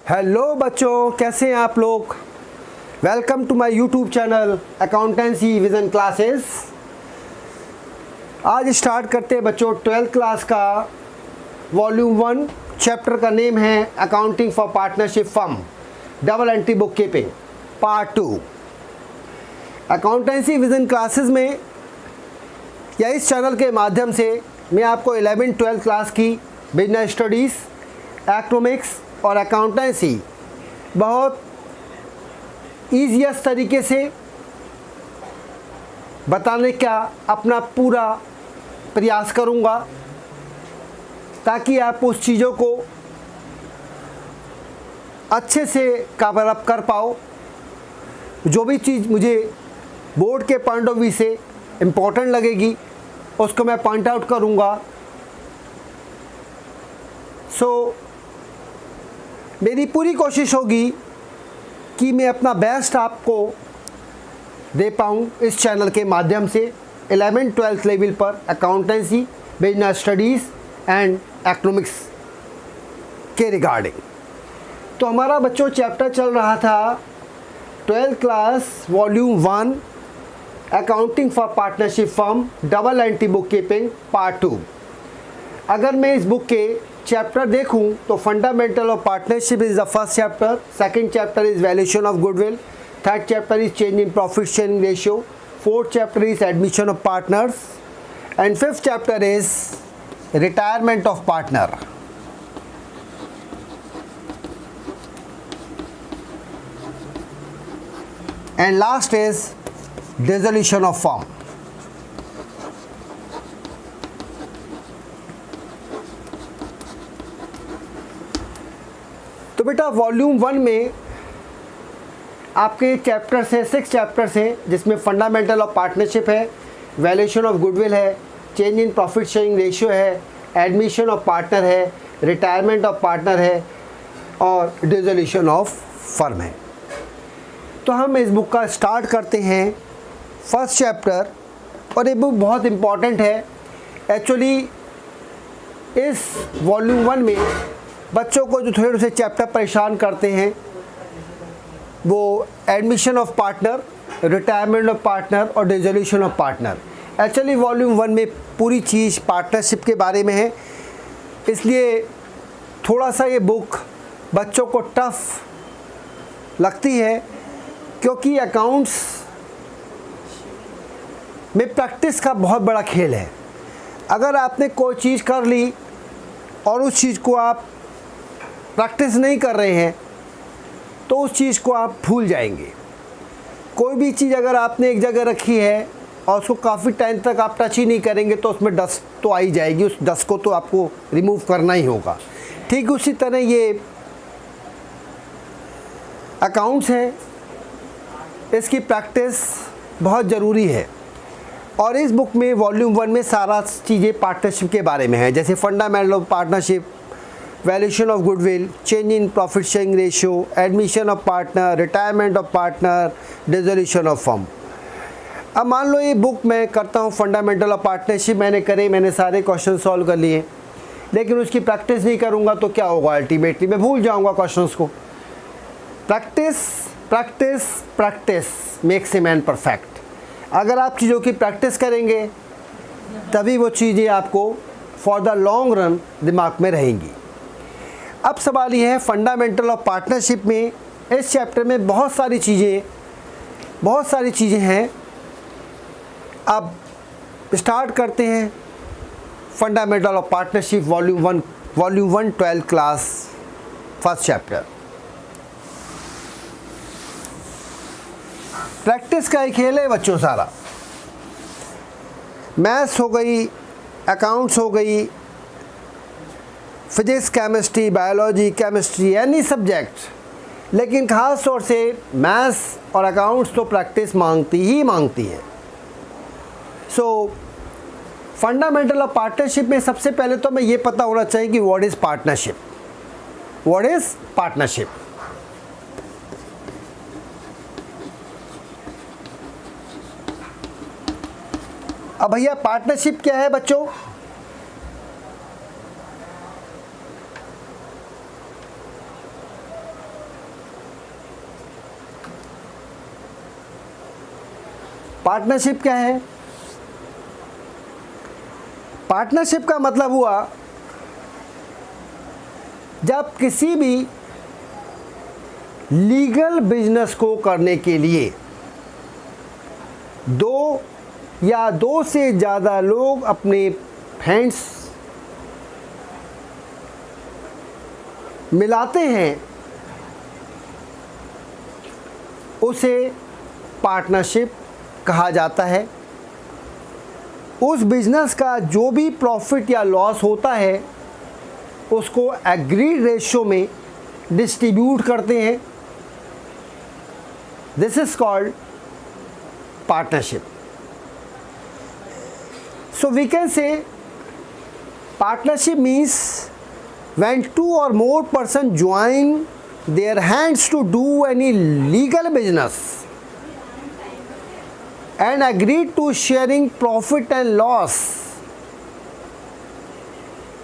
Hello बच्चों, कैसे हैं आप लोग। Welcome to my YouTube channel accountancy vision classes. आज स्टार्ट करते हैं बच्चों 12th क्लास का वॉल्यूम 1। चैप्टर का नेम है accounting for partnership firm double entry book keeping part 2। Accountancy vision classes में या इस चैनल के माध्यम से मैं आपको 11th-12th क्लास की बिजनेस स्टडीज़, इकोनॉमिक्स और अकाउंटेंसी बहुत ईजीएस्ट तरीके से बताने का अपना पूरा प्रयास करूंगा, ताकि आप उस चीज़ों को अच्छे से कवर अप कर पाओ। जो भी चीज़ मुझे बोर्ड के पॉइंट ऑफ व्यू से इम्पोर्टेंट लगेगी उसको मैं पॉइंट आउट करूंगा। मेरी पूरी कोशिश होगी कि मैं अपना बेस्ट आपको दे पाऊँ इस चैनल के माध्यम से 11th-12th लेवल पर accountancy, business studies and economics के रिगार्डिंग। तो हमारा बच्चों चैप्टर चल रहा था 12th class volume 1 accounting for partnership firm double entry book keeping part 2। अगर मैं इस बुक के चैप्टर देखूं तो fundamental of partnership is the first chapter, second chapter is valuation of goodwill, third chapter is change in profit sharing ratio, fourth chapter is admission of partners and fifth chapter is retirement of partner. And last is dissolution of firm. तो बेटा volume 1 में आपके chapters हैं, 6 chapters हैं, जिसमें fundamental of partnership है, valuation of goodwill है, change in profit sharing ratio है, एडमिशन ऑफ पार्टनर है, रिटायरमेंट ऑफ पार्टनर है और डिसोल्यूशन ऑफ फर्म है। तो हम इस बुक का स्टार्ट करते हैं फर्स्ट चैप्टर। और ये बुक बहुत इम्पॉर्टेंट है। एक्चुअली इस वॉल्यूम 1 में बच्चों को जो थोड़े से चैप्टर परेशान करते हैं वो admission of partner, retirement of partner और dissolution of partner. Actually volume 1 में पूरी चीज़ पार्टनरशिप के बारे में है, इसलिए थोड़ा सा ये बुक बच्चों को टफ लगती है, क्योंकि अकाउंट्स में प्रैक्टिस का बहुत बड़ा खेल है। अगर आपने कोई चीज़ कर ली और उस चीज़ को आप प्रैक्टिस नहीं कर रहे हैं तो उस चीज़ को आप भूल जाएंगे। कोई भी चीज़ अगर आपने एक जगह रखी है और उसको काफ़ी टाइम तक आप टच ही नहीं करेंगे तो उसमें डस्ट तो आ ही जाएगी, उस डस्ट को तो आपको रिमूव करना ही होगा। ठीक उसी तरह ये अकाउंट्स है, इसकी प्रैक्टिस बहुत ज़रूरी है। और इस बुक में वॉल्यूम 1 में सारा चीज़ें पार्टनरशिप के बारे में है, जैसे fundamental of partnership, valuation of goodwill, change in profit sharing ratio, admission of partner, retirement of partner, dissolution of firm. अब मान लो ये बुक मैं करता हूँ फंडामेंटल ऑफ पार्टनरशिप, मैंने सारे क्वेश्चन सॉल्व कर लिए, लेकिन उसकी प्रैक्टिस नहीं करूँगा तो क्या होगा, अल्टीमेटली मैं भूल जाऊँगा क्वेश्चंस को। Practice practice practice makes a man perfect. अगर आप चीज़ों की प्रैक्टिस करेंगे तभी वो चीज़ें आपको फॉर द लॉन्ग रन दिमाग में रहेंगी। अब सवाल ये है, फंडामेंटल ऑफ पार्टनरशिप में इस चैप्टर में बहुत सारी चीज़ें हैं। अब स्टार्ट करते हैं fundamental of partnership volume 1 12th class first chapter. Practice का ही खेल है बच्चों सारा। मैथ्स हो गई, अकाउंट्स हो गई, physics, chemistry, biology, chemistry, any subject, लेकिन ख़ास तौर से मैथ्स और अकाउंट्स तो प्रैक्टिस मांगती है। फंडामेंटल ऑफ पार्टनरशिप में सबसे पहले तो हमें ये पता होना चाहिए कि व्हाट इज़ पार्टनरशिप। अब भैया पार्टनरशिप क्या है बच्चों? पार्टनरशिप क्या है? पार्टनरशिप का मतलब हुआ जब किसी भी लीगल बिजनेस को करने के लिए दो या दो से ज़्यादा लोग अपने हैंड्स मिलाते हैं, उसे पार्टनरशिप कहा जाता है। उस बिजनेस का जो भी प्रॉफिट या लॉस होता है उसको एग्रीड रेशियो में डिस्ट्रीब्यूट करते हैं। This is called partnership. So we can say partnership means when two or more persons join their hands to do any legal business and agree to sharing profit and loss,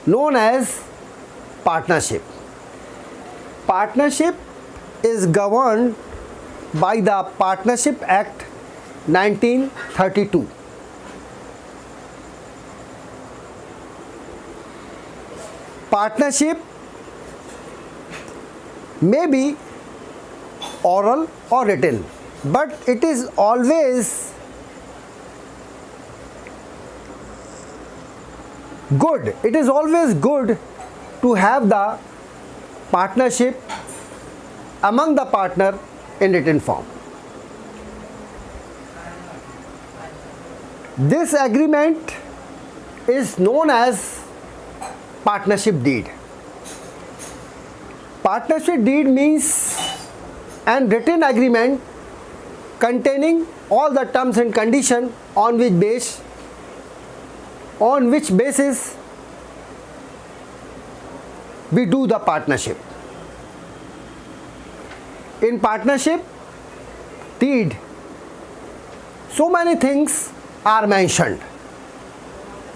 known as partnership. Partnership is governed by the Partnership Act 1932. Partnership may be oral or written, but it is always good. It is always good to have the partnership among the partner in written form. This agreement is known as partnership deed. Partnership deed means an written agreement containing all the terms and conditions on which basis we do the partnership. In partnership deed, so many things are mentioned.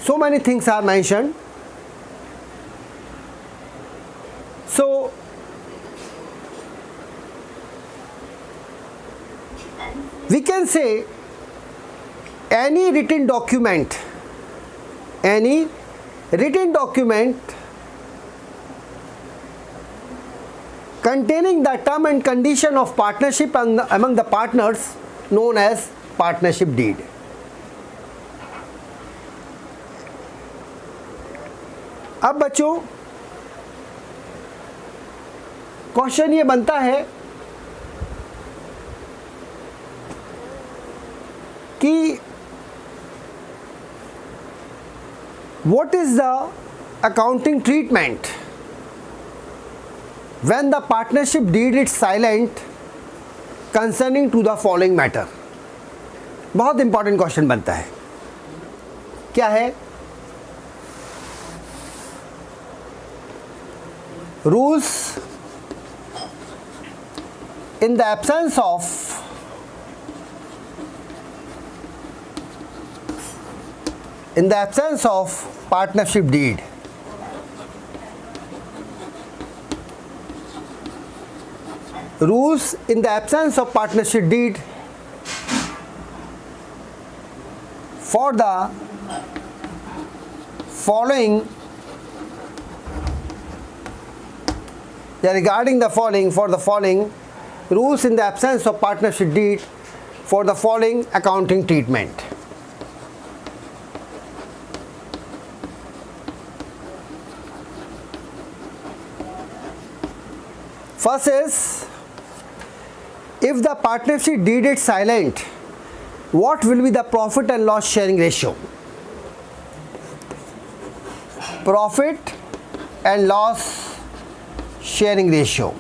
So many things are mentioned. So we can say any written document containing the term and condition of partnership among the partners, known as partnership deed. अब बच्चों question ये बनता है कि what is the accounting treatment when the partnership deed is silent concerning to the following matter. बहुत important question बनता है। क्या है? Rules in the absence of partnership deed, rules in the absence of partnership deed for the following, regarding the following, for the following rules in the absence of partnership deed for the following accounting treatment. First is, if the partnership deed is silent, what will be the profit and loss sharing ratio? Profit and loss sharing ratio.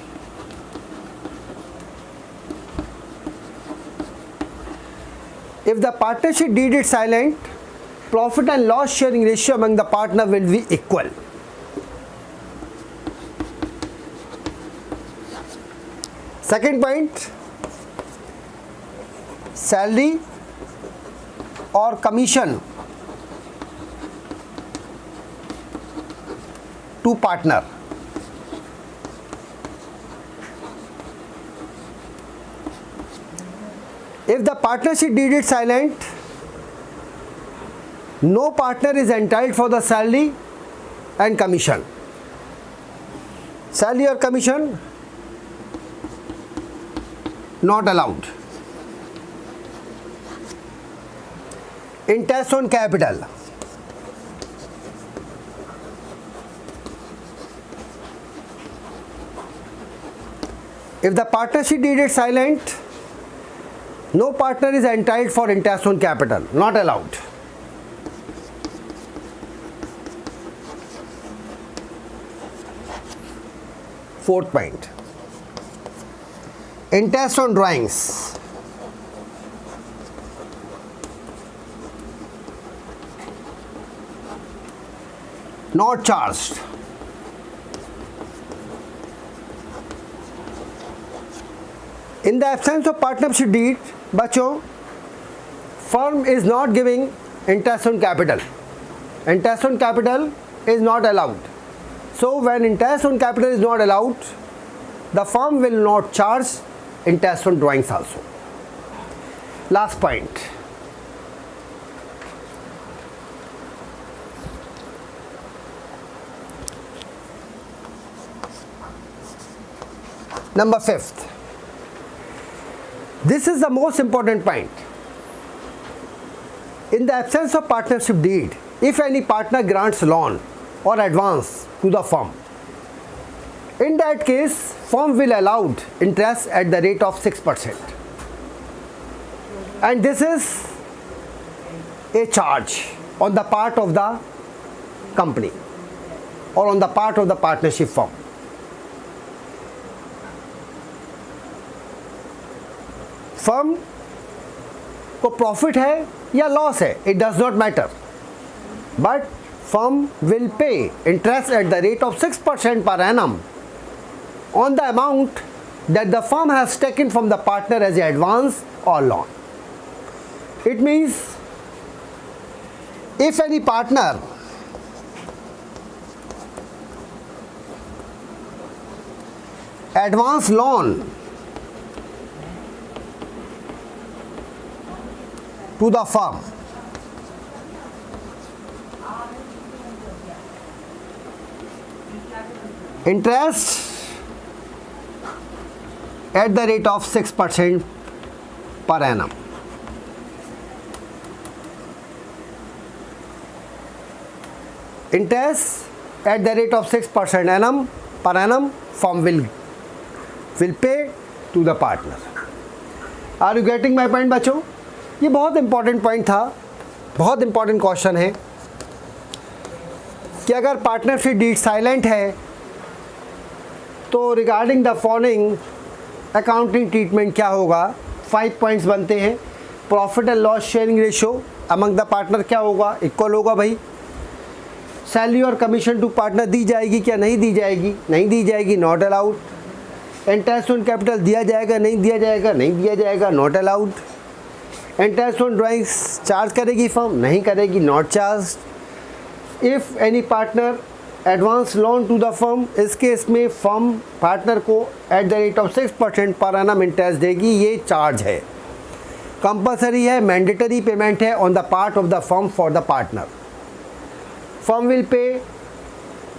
If the partnership deed is silent, profit and loss sharing ratio among the partner will be equal. Second point, salary or commission to partner. If the partnership deed is silent, no partner is entitled for the salary and commission. Salary or commission not allowed. Interest on capital. If the partnership deed is silent, no partner is entitled for interest on capital, not allowed. Fourth point, interest on drawings. Not charged. In the absence of partnership deed, बच्चों, firm is not giving interest on capital. Interest on capital is not allowed. So when interest on capital is not allowed, the firm will not charge interest on drawings also. Last point. Number 5th. This is the most important point. In the absence of partnership deed, if any partner grants loan or advance to the firm, in that case, firm will allow interest at the rate of 6%. And this is a charge on the part of the company or on the part of the partnership firm. Firm को profit है या loss है, it does not matter, but firm will pay interest eight the rate of 6% per annum on the amount that the firm has taken from the partner as an advance or loan. It means if any partner advance loan to the firm, interest at the rate of 6% per annum. Interest at the rate of 6% per annum, firm will pay to the partner. Are you getting my point बच्चों? ये बहुत important point था, बहुत important question है कि अगर partnership deed silent है तो regarding the following accounting treatment क्या होगा. 5 पॉइंट्स बनते हैं. Profit and loss sharing ratio among the partner क्या होगा, इक्वल होगा भाई. सैलरी और कमीशन टू पार्टनर दी जाएगी क्या नहीं दी जाएगी, नहीं दी जाएगी, not allowed. Interest on capital दिया जाएगा नहीं दिया जाएगा, नहीं दिया जाएगा, not allowed. Interest on drawings charge करेगी फर्म, नहीं करेगी, not charge. If any partner advance loan to the firm, इस केस में फर्म पार्टनर को एट द रेट ऑफ 6% पर एनम इंटरेस्ट देगी, ये चार्ज है, कंपलसरी है, मैंडेटरी पेमेंट है on the part of the firm for the partner. Firm will pay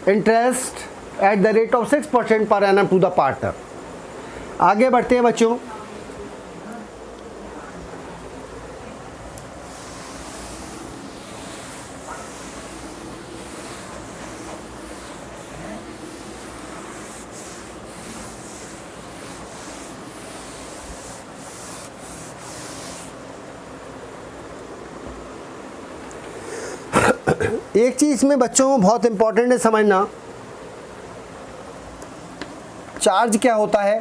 interest eight the rate of 6% पर एनम टू द पार्टनर. आगे बढ़ते हैं बच्चों. एक चीज़ में बच्चों बहुत इंपॉर्टेंट है समझना, चार्ज क्या होता है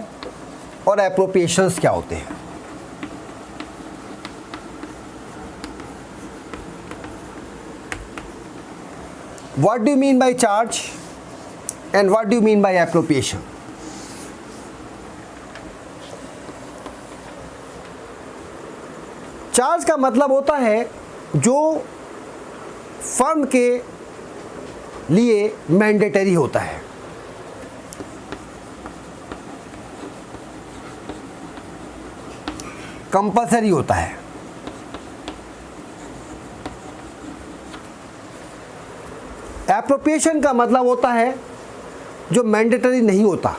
और एप्रोप्रिएशंस क्या होते हैं. What do you mean by charge and what do you mean by appropriation. Charge का मतलब होता है जो फर्म के लिए मैंडेटरी होता है. कंपलसरी होता है। एप्रोप्रिएशन का मतलब होता है जो मैंडेटरी नहीं होता,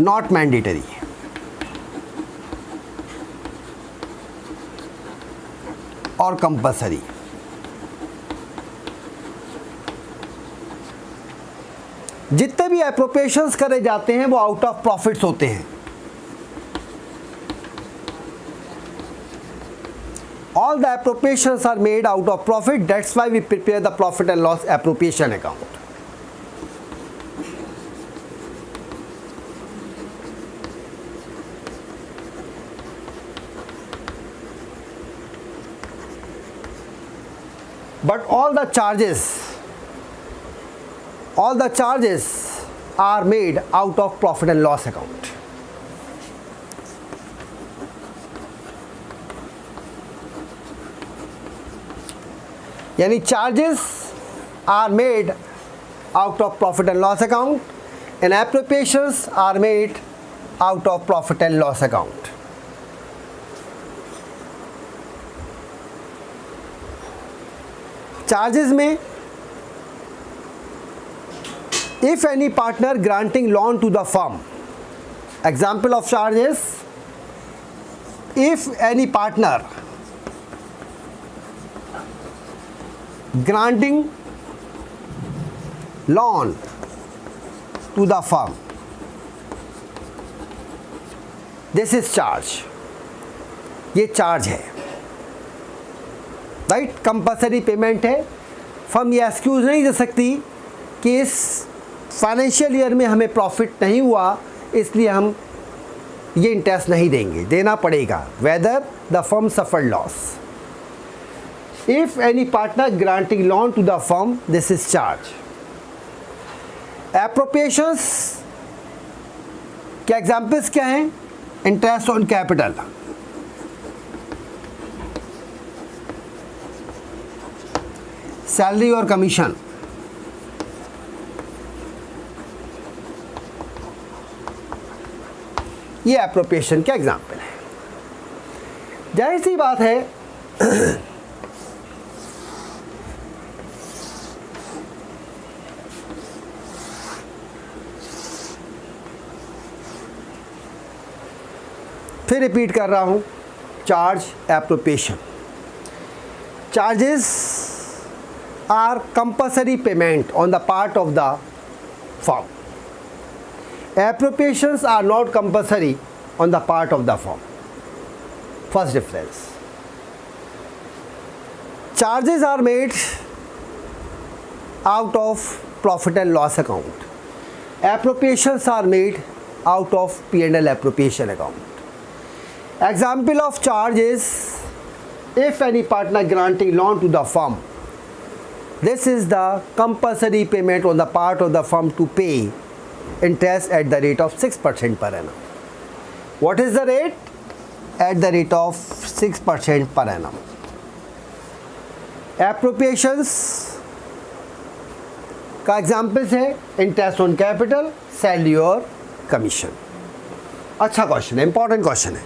नॉट मैंडेटरी। और कंपलसरी। जितने भी एप्रोप्रिएशंस करे जाते हैं वो आउट ऑफ प्रॉफिट्स होते हैं। All the appropriations are made out of profit. That's why we prepare the profit and loss appropriation account. But all the charges are made out of profit and loss account. यानी charges are made out of profit and loss account and appropriations are made out of profit and loss account. Charges में if any partner granting loan to the firm, example of charges, if any partner granting loan to the firm, this is charge, ये charge है, right. Compulsory payment है। Firm ये excuse नहीं दे सकती कि इस financial year में हमें प्रॉफिट नहीं हुआ इसलिए हम ये इंटरेस्ट नहीं देंगे, देना पड़ेगा, whether the firm suffered loss. If any partner granting loan to the firm, this is charge. Appropriations के examples क्या हैं? Interest on capital, salary और commission, ये appropriation के example है। जाहिर सी बात है फिर रिपीट कर रहा हूँ, charge, appropriation. Charges are compulsory payment on the part of the firm. Appropriations are not compulsory on the part of the firm. First difference. Charges are made out of profit and loss account. Appropriations are made out of P&L appropriation account. Example of charge is if any partner granting loan to the firm, this is the compulsory payment on the part of the firm to pay interest at the rate of 6% per annum. What is the rate? At the rate of 6% per annum. Appropriations का examples है interest on capital, salary और commission। अच्छा question है, important question है।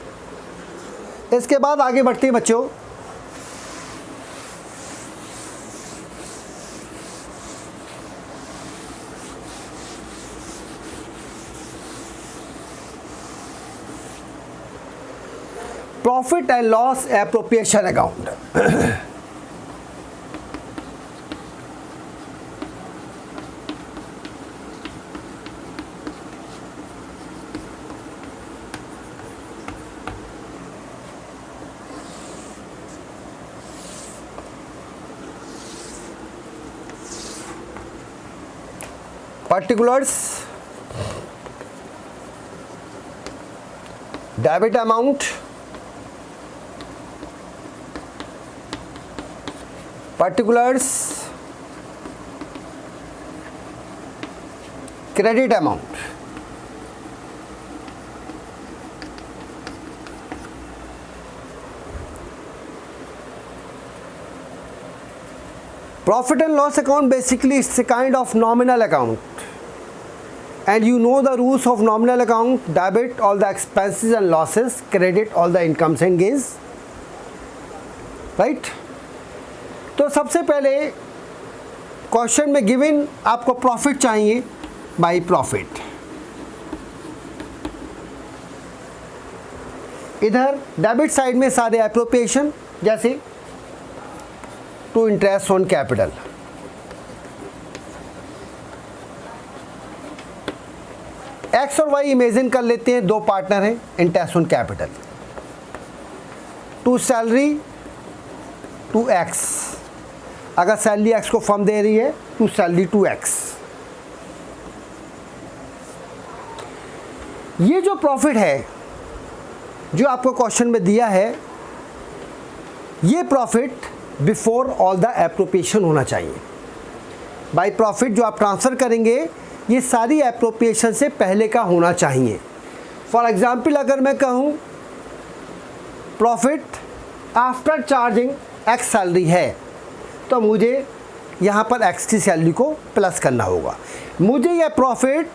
इसके बाद आगे बढ़ते हैं बच्चों। Profit and loss appropriation account. particulars, debit amount, particulars, credit amount, profit and loss account basically it's a kind of nominal account and you know the rules of nominal account: debit all the expenses and losses, credit all the incomes and gains, right? तो सबसे पहले question में given आपको profit चाहिए by profit. इधर debit side में सारे appropriation, जैसे to interest on capital, X और वाई इमेजिन कर लेते हैं, दो पार्टनर हैं, interest on capital, to salary to X, अगर सैलरी एक्स को फर्म दे रही है टू सैलरी टू एक्स। ये जो प्रॉफिट है जो आपको क्वेश्चन में दिया है, ये profit before all the appropriation होना चाहिए। बाय प्रॉफिट जो आप ट्रांसफ़र करेंगे ये सारी एप्रोप्रिएशन से पहले का होना चाहिए। फॉर एग्जांपल अगर मैं कहूँ profit after charging x salary है, तो मुझे यहाँ पर एक्स की सैलरी को प्लस करना होगा। मुझे यह प्रॉफिट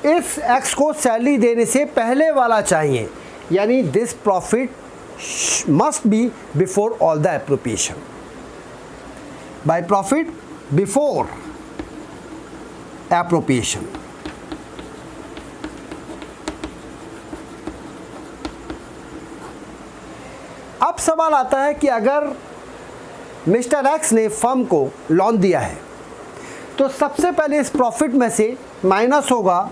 इस एक्स को सैलरी देने से पहले वाला चाहिए, यानी this profit must be before all the appropriation. By profit before appropriation. अब सवाल आता है कि अगर मिस्टर एक्स ने फर्म को लोन दिया है, तो सबसे पहले इस प्रॉफिट में से माइनस होगा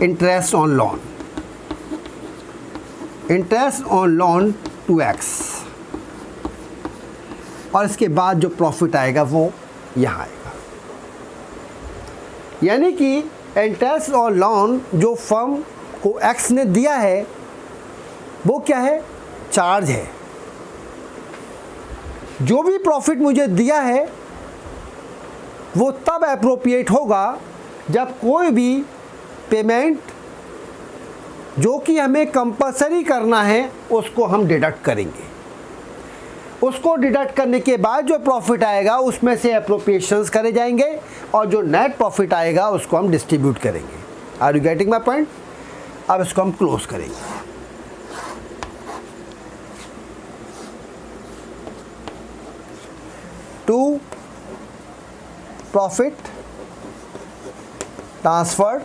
interest on loan, interest on loan to X, और इसके बाद जो प्रॉफिट आएगा वो यहाँ आएगा। यानी कि इंटरेस्ट ऑन लोन जो फर्म को एक्स ने दिया है वो क्या है? चार्ज है। जो भी प्रॉफिट मुझे दिया है वो तब एप्रोप्रिएट होगा जब कोई भी पेमेंट जो कि हमें कंपलसरी करना है उसको हम डिडक्ट करेंगे। उसको डिडक्ट करने के बाद जो प्रॉफिट आएगा उसमें से एप्रोप्रिएशंस करे जाएंगे और जो नेट प्रॉफिट आएगा उसको हम डिस्ट्रीब्यूट करेंगे। Are you getting my point? अब इसको हम क्लोज करेंगे। To profit transferred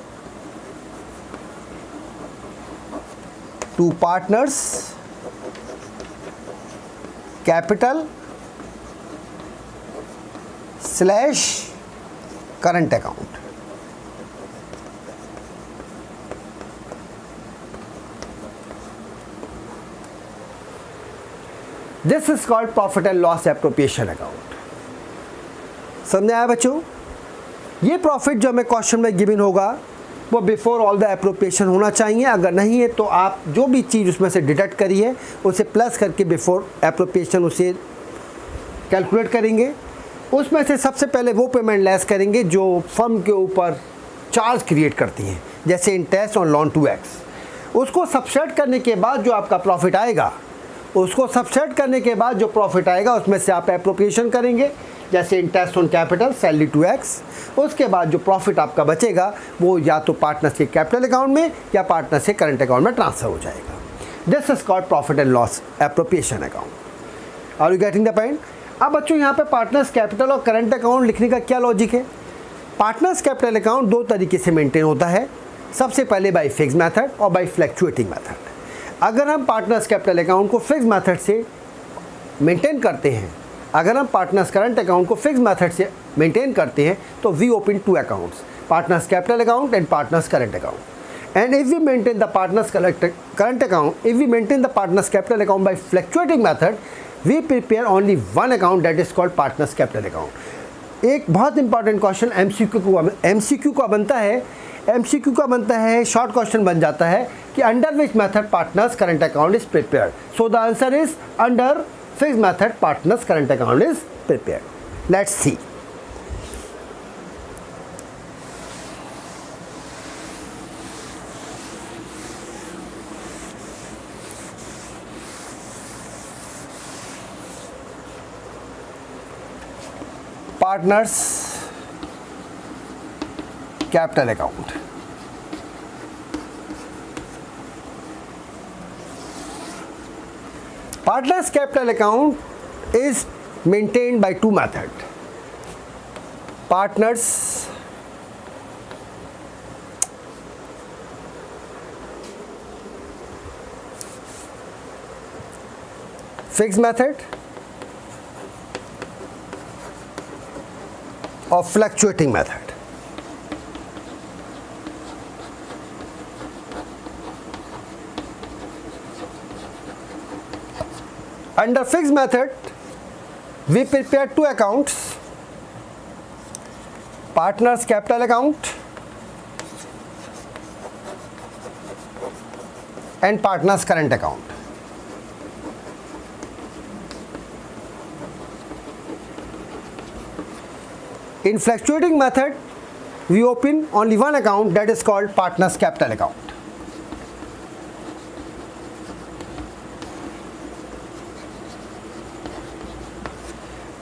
to partners, capital slash current account. This is called profit and loss appropriation account. समझ आया बच्चों? ये प्रॉफिट जो हमें क्वेश्चन में गिवन होगा वो बिफोर ऑल द एप्रोप्रिएशन होना चाहिए। अगर नहीं है तो आप जो भी चीज़ उसमें से डिडक्ट करी है उसे प्लस करके बिफोर एप्रोप्रिएशन उसे कैलकुलेट करेंगे। उसमें से सबसे पहले वो पेमेंट लेस करेंगे जो फर्म के ऊपर चार्ज क्रिएट करती हैं, जैसे interest on loan to X. उसको सबसेट करने के बाद जो आपका प्रॉफिट आएगा, उसको सबसेट करने के बाद जो प्रॉफिट आएगा उसमें से आप एप्रोप्रिएशन करेंगे, जैसे interest on capital salary to X. उसके बाद जो प्रॉफिट आपका बचेगा वो या तो पार्टनर्स के कैपिटल अकाउंट में या पार्टनर्स के करंट अकाउंट में ट्रांसफर हो जाएगा। This is called profit and loss appropriation account. Are you getting the point? अब बच्चों यहाँ पे पार्टनर्स कैपिटल और करंट अकाउंट लिखने का क्या लॉजिक है? पार्टनर्स कैपिटल अकाउंट दो तरीके से मेंटेन होता है। सबसे पहले बाय फिक्स मेथड और बाय फ्लैक्चुएटिंग मेथड। अगर हम पार्टनर्स कैपिटल अकाउंट को फिक्स मेथड से मेंटेन करते हैं, अगर हम पार्टनर्स करंट अकाउंट को फिक्स मेथड से मेंटेन करते हैं तो we open two accounts, partners capital account and partners current account. And if we maintain the partners current account, if we maintain the partners capital account by fluctuating method, we prepare only one account that is called partners capital account. एक बहुत important question MCQ का बनता है, MCQ का बनता है, short question बन जाता है कि under which method partners current account is prepared. So the answer is under fixed method partners current account is prepared. Let's see. Partners capital account. Partners capital account is maintained by two methods. Partners fixed method or fluctuating method. Under fixed method, we prepare two accounts, partners capital account and partners current account. In fluctuating method, we open only one account, that is called partners capital account.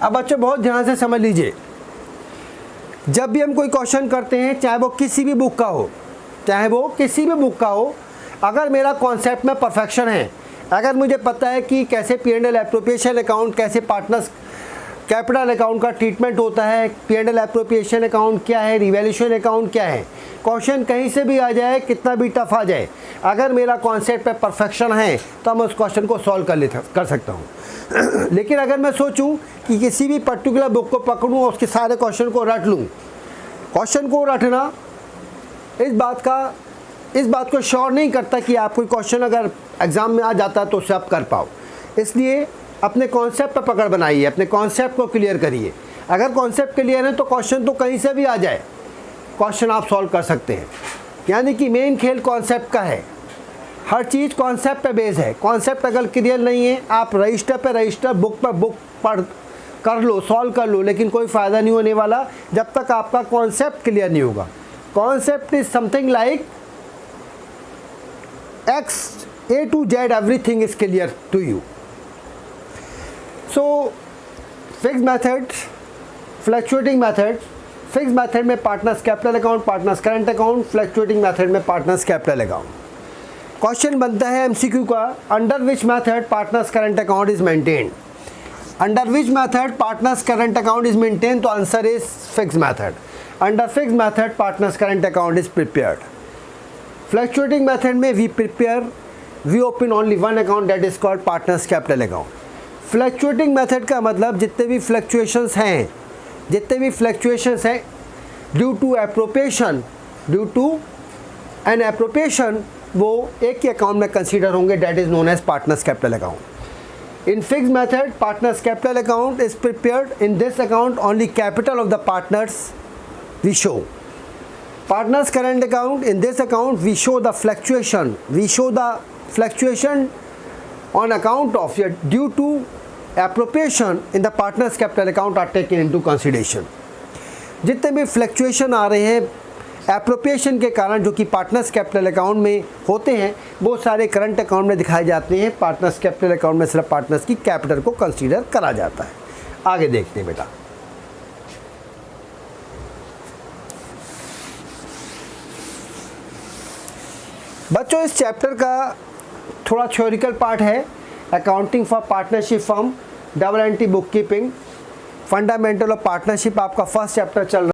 अब बच्चों बहुत ध्यान से समझ लीजिए, जब भी हम कोई क्वेश्चन करते हैं, चाहे वो किसी भी बुक का हो, अगर मेरा कॉन्सेप्ट में परफेक्शन है, अगर मुझे पता है कि कैसे P&L एप्रोप्रिएशन अकाउंट, कैसे पार्टनर्स कैपिटल अकाउंट का ट्रीटमेंट होता है, P&L एप्रोप्रिएशन अकाउंट क्या है, रिवैल्यूएशन अकाउंट क्या है, क्वेश्चन कहीं से भी आ जाए, कितना भी टफ आ जाए, अगर मेरा कॉन्सेप्ट पे परफेक्शन है तो मैं उस क्वेश्चन को सॉल्व कर सकता हूँ। लेकिन अगर मैं सोचूं कि किसी भी पर्टिकुलर बुक को पकड़ूं और उसके सारे क्वेश्चन को रट लूं, क्वेश्चन को रटना इस बात को श्योर नहीं करता कि आप कोई क्वेश्चन अगर एग्ज़ाम में आ जाता है तो उसे आप कर पाओ। इसलिए अपने कॉन्सेप्ट पर पकड़ बनाइए, अपने कॉन्सेप्ट को क्लियर करिए। अगर कॉन्सेप्ट क्लियर है तो क्वेश्चन तो कहीं से भी आ जाए, क्वेश्चन आप सॉल्व कर सकते हैं। यानी कि मेन खेल कॉन्सेप्ट का है, हर चीज़ कॉन्सेप्ट पे बेस है। कॉन्सेप्ट अगर क्लियर नहीं है, आप रजिस्टर बुक पर बुक पढ़ कर लो, सॉल्व कर लो, लेकिन कोई फ़ायदा नहीं होने वाला जब तक आपका कॉन्सेप्ट क्लियर नहीं होगा। Concept is something like X, A to Z, everything is clear to you. So fixed method, fluctuating method, fixed method में partners capital account, partners current account, fluctuating method में partners capital account. क्वेश्चन बनता है MCQ का, under which method partners current account is maintain. Under which method partners current account is maintain, तो answer is fix method. Under fix method partners current account is prepared. Fluctuating method में we open only one account, that is called partners capital account. Fluctuating method का मतलब जितने भी fluctuations हैं due to N appropriation, वो एक ही account में कंसीडर होंगे, that is known as partners capital account. In fixed method partners capital account is prepared. In this account only capital of the partners we show. Partners current account, in this account we show the fluctuation on account of due to appropriation in the partners capital account are taken into consideration। जितने भी fluctuation आ रहे हैं appropriation के कारण जो कि partners capital account में होते हैं, वो सारे करंट अकाउंट में दिखाए जाते हैं। पार्टनर्स कैपिटल अकाउंट में सिर्फ पार्टनर्स की कैपिटल को कंसीडर करा जाता है। आगे देखते हैं बेटा। बच्चों इस चैप्टर का थोड़ा थ्योरिकल पार्ट है। Accounting for partnership firm, double entry book keeping, fundamental of partnership आपका फर्स्ट चैप्टर चल रहा है।